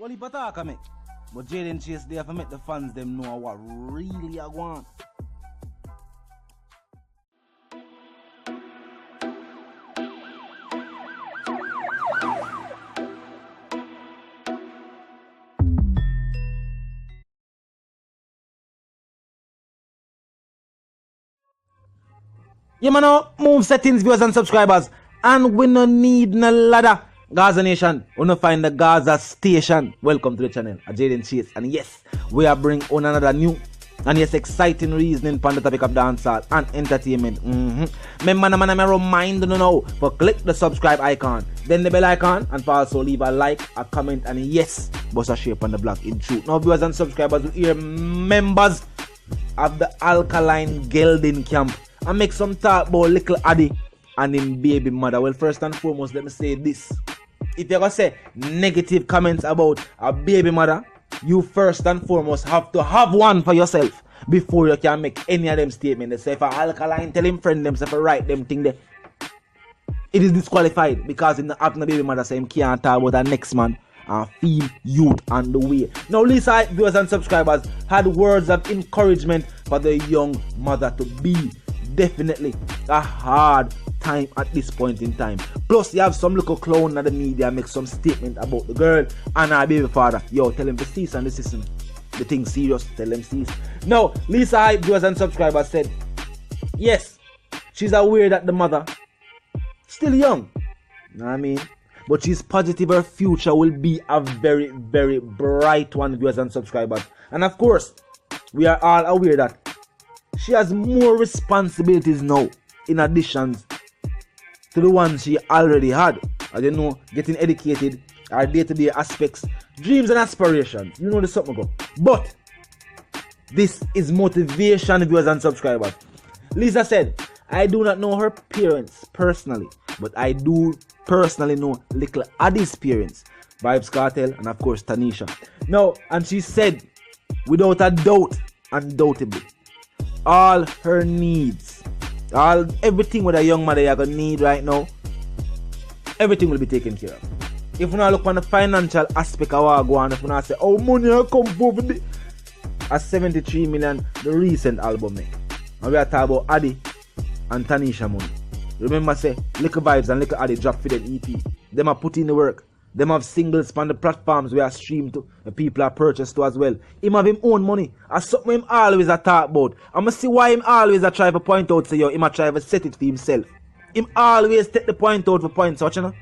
Well, he better make. But Jayden Chase there for make the fans them know what really I want. Yeah, man, move settings, viewers and subscribers. And we no need no ladder. Gaza Nation, we no find the Gaza Station. Welcome to the channel, Jayden Chase. And yes, we are bringing on another new and yes, exciting reasoning on the topic of dancehall and entertainment. Remember, man, I remind you now, but click the subscribe icon, then the bell icon, and also leave a like, a comment, and yes, bust a share on the block in truth. Now, viewers and subscribers, we hear members of the Alkaline Gelding camp and make some talk about little Addy and him baby mother. Well, first and foremost, let me say this. If you're gonna say negative comments about a baby mother, you first and foremost have to have one for yourself before you can make any of them statements. They say if a Alkaline tell him friend them, say if I write them thing there, it is disqualified because in the having a baby mother say him can't talk about the next man and feel youth and the way. Now, Lisa, viewers and subscribers, had words of encouragement for the young mother to be definitely a hard time at this point in time. Plus, you have some little clown in the media make some statement about the girl and her baby father. Yo, tell him to cease and desist. The thing serious, tell him cease. Now, Lisa Hype, viewers and subscribers, said, yes, she's aware that the mother still young. You know what I mean? But she's positive her future will be a very, very bright one, viewers and subscribers. And of course, we are all aware that she has more responsibilities now in addition to the ones she already had. As you know, getting educated, our day-to-day aspects, dreams and aspirations. You know the something go. But this is motivation, viewers and subscribers. Lisa said, I do not know her parents personally, but I do personally know little Addy's parents, Vybz Kartel and of course Tanisha. Now, and she said, without a doubt, undoubtedly, all her needs, everything what a young mother you're gonna need right now, everything will be taken care of. If we not look on the financial aspect of what go on, if we not say, oh, money I come for the a 73 million the recent album make. And we are talking about Addy and Tanisha money. Remember say, little Vybz and little Addy drop for the EP. Them are put in the work. Them have singles on the platforms we are streamed to and people are purchased to as well. Him have him own money. That's something him always a talk about. I'm going to see why him always a try to point out to you. Him a try to set it for himself. Him always take the point out for points out, you know.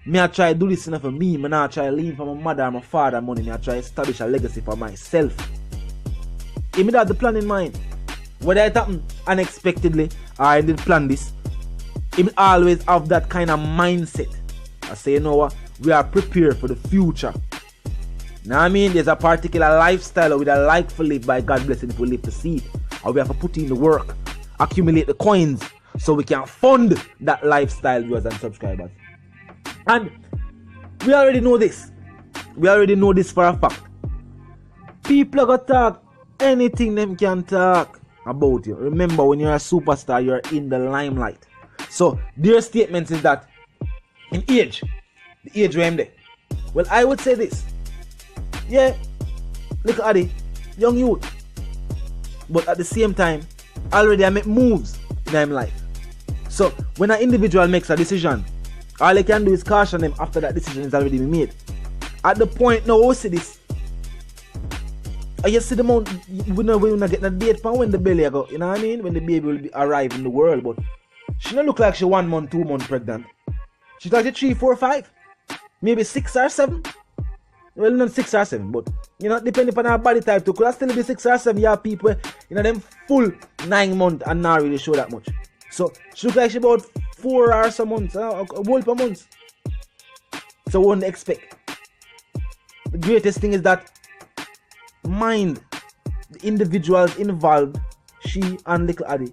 Me a try to do this for me. Me not try to lean for my mother and my father money. Me a try to establish a legacy for myself. Him had the plan in mind. Whether it happen unexpectedly or I did plan this, him always have that kind of mindset. I say, you know what? We are prepared for the future. Now I mean, there's a particular lifestyle we would like to live by God blessing if we live to see it. Or we have to put in the work, accumulate the coins so we can fund that lifestyle, viewers and subscribers. And we already know this. We already know this for a fact. People are going to talk anything them can talk about you. Remember, when you're a superstar, you're in the limelight. So their statements is that in age, the age where I'm there. Well, I would say this. Yeah, look at Addy, young youth. But at the same time, already I make moves in my life. So when an individual makes a decision, all I can do is caution them after that decision is already been made. At the point now, we see this. You see the amount, we're not getting a date for when the belly go, you know what I mean? When the baby will arrive in the world, but she don't look like she 1 month, 2 months pregnant. She's like 3, 4, 5, maybe 6 or 7. Well, not 6 or 7, but you know, depending on her body type too. Could that still be 6 or 7? You have people, you know, them full 9 months and not really show that much. So she look like she about 4 or some months, a whole per month. So wouldn't expect. The greatest thing is that mind the individuals involved, she and little Addy,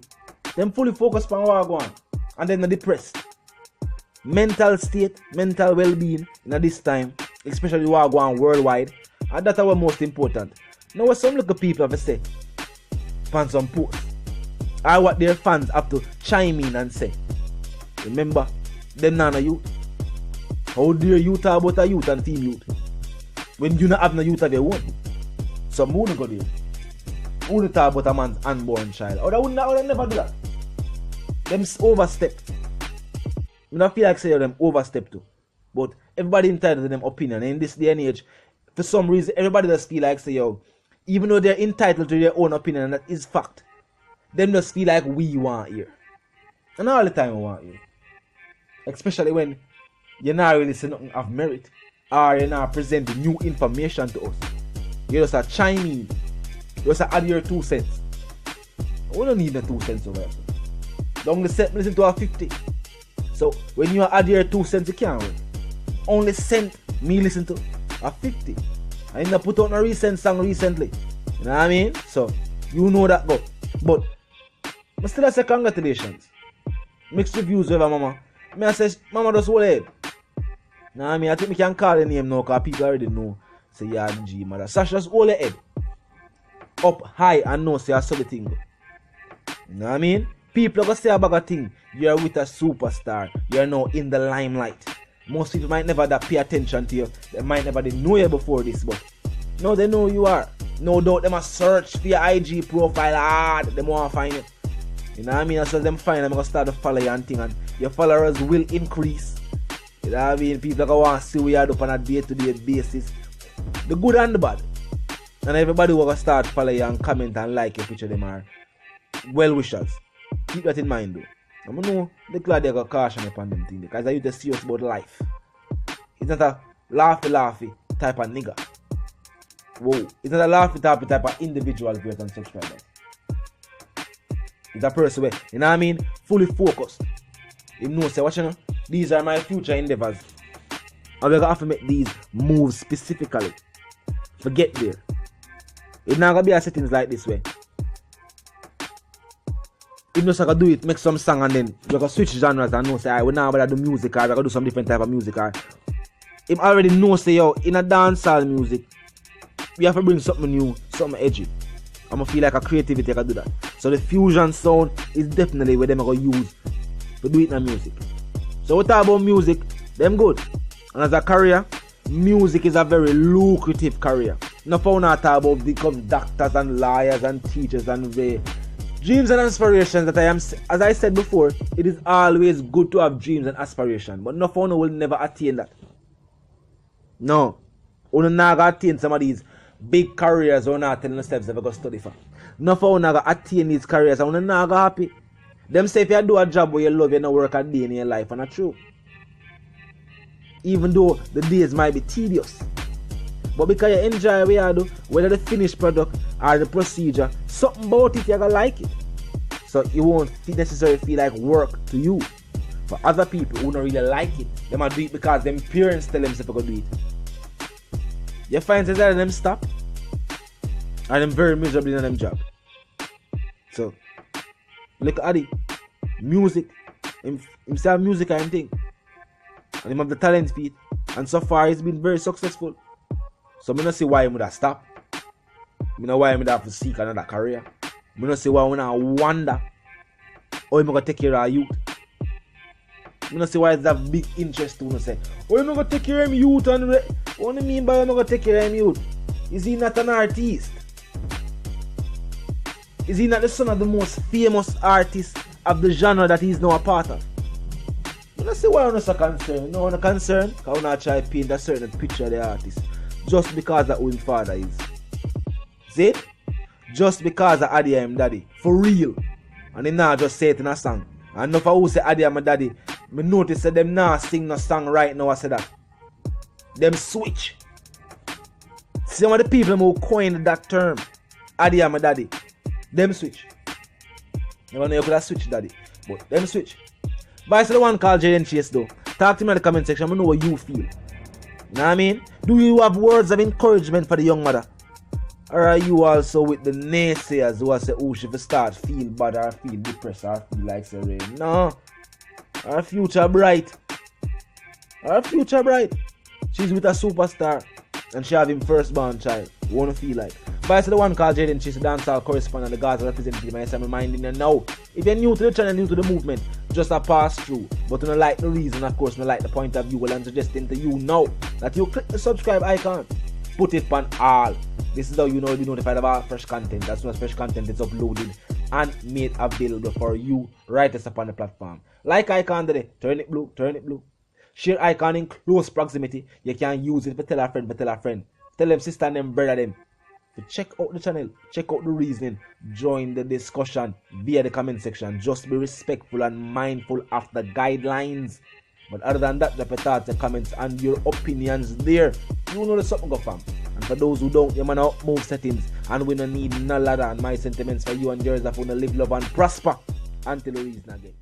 them fully focused on what going on, and then they're depressed. Mental state, mental well-being in this time, especially what going on worldwide, and that's what most important. Now what some little people have to say on some posts, or what their fans have to chime in and say. Remember, them not a youth. How dare you talk about a youth and team youth? when you not have no youth of your own. So who go there? Who talk about a man's unborn child? Or would never do that. Them overstep. I don't feel like saying them overstep too. But everybody entitled to them opinion. And in this day and age, for some reason, everybody just feel like say, yo, even though they're entitled to their own opinion, and that is fact, them just feel like we want here. And all the time we want here. Especially when you're not really saying nothing of merit, or you're not presenting new information to us. You're just a chime in. You just add your 2 cents. We don't need the 2 cents over here. Don't listen to our 50. So when you add your 2 cents, you can't win. Only cent me listen to a 50. I ain't put out a recent song recently. You know what I mean? So you know that go. But I still say congratulations. Mixed reviews over mama. I say mama just hold head. You know what I mean? I think we can call the name now because people already know. Say yeah, G mother. Sasha just hold head. Up high and know say I saw the thing go. You know what I mean? People are gonna say about a thing. You're with a superstar. You're now in the limelight. Most people might never pay attention to you. They might never know you before this, but no, they know who you are. No doubt they must search for your IG profile hard. They want to find you. You know what I mean? As soon as them find them, gonna start to follow you and thing, and your followers will increase. You know what I mean? People are gonna want to see what you do on a day-to-day basis. The good and the bad. And everybody will start follow you and comment and like your picture. Them are well wishers. Keep that in mind though. I know the glad they got caution upon them thing because I used to serious about life. It's not a laughy type of nigga. Whoa. It's not a laughy type of individual viewers and subscribers. It's a person where, you know what I mean, fully focused. You know, say, watch you know, these are my future endeavors. And we're gonna have to make these moves specifically. Forget there. It's not gonna be a settings like this way. If you just do it, make some song and then you're going to switch genres and know say, alright, we're now about to do music or we're going to do some different type of music. Or if already know say, yo, in a dancehall music, we have to bring something new, something edgy. I'm going to feel like a creativity can do that. So the fusion sound is definitely where they're going to use to do it in the music. So we talk about music, them good. And as a career, music is a very lucrative career. Now for now talk about become doctors and lawyers and teachers and the dreams and aspirations that I am, as I said before, it is always good to have dreams and aspirations. But no one will never attain that. No. You're not going to attain some of these big careers you're not telling yourselves that you're going to study for. No one will not attain these careers and you're not going to happy. Them say if you do a job where you love, you don't work a day in your life, and that's true. Even though the days might be tedious. But because you enjoy what you do, whether the finished product or the procedure, something about it you're going to like it. So it won't necessarily feel like work to you. For other people who don't really like it, they might do it because them parents tell them to do it. You find that them stop and them very miserable in them job. So look at it. Music. Him say music and thing. And him have the talent for it. And so far he's been very successful. So I don't see why he would have stopped. I don't know why he would have to seek another career. I don't see why he would have wonder how he going to take care of youth. I don't see why it's a big interest to say, how he going to take care of youth? And what do you mean by how he going to take care of youth? Is he not an artist? Is he not the son of the most famous artist of the genre that he's now a part of? I don't see why I'm not so concerned. No, I'm not concerned because I'm not trying to paint a certain picture of the artist. Just because of who his father is. See? Just because of Adi and daddy. For real. And they now just say it in a song. And enough of who say Adi and my daddy, I notice that them now sing no song right now I say that. Them switch. Some of the people who coined that term, Adi and my daddy, them switch. Never know you could have switched daddy. But them switch. But I said the one called Jayden Chase though. Talk to me in the comment section. I know what you feel. You know what I mean? Do you have words of encouragement for the young mother? Or are you also with the naysayers who say, oh, she will start feel bad or feel depressed or feel like say rain? No. Her future bright. Her future bright. She's with a superstar and she have him firstborn child. You wanna feel like. But I said the one called Jayden, she's a dancehall correspondent, the Gaza representative. I say I'm reminding you now. If you're new to the channel, new to the movement, just a pass through. But you don't like the reason, of course, you don't like the point of view. Well, I'm suggesting to you now that you click the subscribe icon. put it on all. This is how you know you'll be notified about fresh content. As soon as fresh content is uploaded and made available for you right as upon the platform. Like icon today, turn it blue, turn it blue. Share icon in close proximity. You can use it for tell a friend. Tell them sister and them brother them. To check out the channel, check out the reasoning, join the discussion via the comment section. Just be respectful and mindful of the guidelines. But other than that, drop your thoughts, your comments, and your opinions there. You know the something go fam. And for those who don't, you man out move settings. And we don't need no ladder. And my sentiments for you and yours that want to live, love, and prosper until the reason again.